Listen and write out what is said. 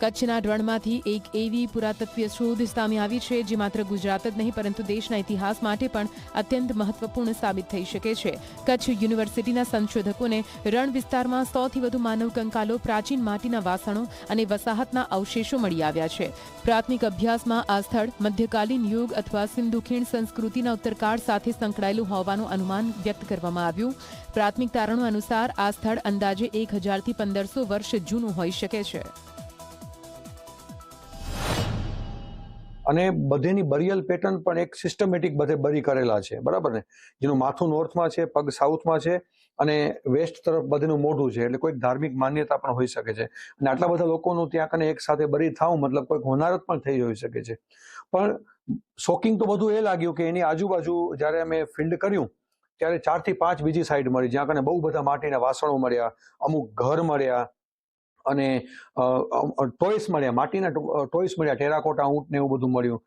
કચ્છના રણમાંથી એક એવી પુરાતત્વીય શોધ સામે આવી છે જે માત્ર ગુજરાત જ નહીં પરંતુ દેશના ઇતિહાસ માટે પણ અત્યંત મહત્વપૂર્ણ સાબિત થઈ શકે છે. કચ્છ યુનિવર્સિટીના સંશોધકોને રણ વિસ્તારમાં 100થી વધુ માનવ કંકાલો, પ્રાચીન માટીના વાસણો અને વસાહતના અવશેષો મળી આવ્યા છે. પ્રાથમિક અભ્યાસમાં આ સ્થળ મધ્યકાલીન યુગ અથવા સિંધુ ખીણ સંસ્કૃતિના ઉત્તરકાળ સાથે સંકળાયેલું હોવાનું અનુમાન વ્યક્ત કરવામાં આવ્યું. પ્રાથમિક તારણો અનુસાર આ સ્થળ અંદાજે 1000થી 1500 વર્ષ જૂનું હોઈ શકે છે. અને બધેની બરિયલ પેટર્ન પણ એક સિસ્ટમેટિક બધે બરી કરેલા છે, બરાબર ને, જેનું માથું નોર્થમાં છે, પગ સાઉથમાં છે અને વેસ્ટ તરફ બધેનું મોઢું છે, એટલે કોઈક ધાર્મિક માન્યતા પણ હોઈ શકે છે. અને આટલા બધા લોકોનું ત્યાં કને એક સાથે બરી થાવું મતલબ કોઈક હોનારત પણ થઈ હોઈ શકે છે. પણ શોકિંગ તો બધું એ લાગ્યું કે એની આજુબાજુ જ્યારે અમે ફિલ્ડ કર્યું ત્યારે 4 થી 5 બીજી સાઈડ મળી, જ્યાં કને બહુ બધા માટીના વાસણો મળ્યા, અમુક ઘર મળ્યા અને ટોયસ મળ્યા, માટીના ટોયસ મળ્યા, ટેરાકોટા ઊંટ ને એવું બધું મળ્યું.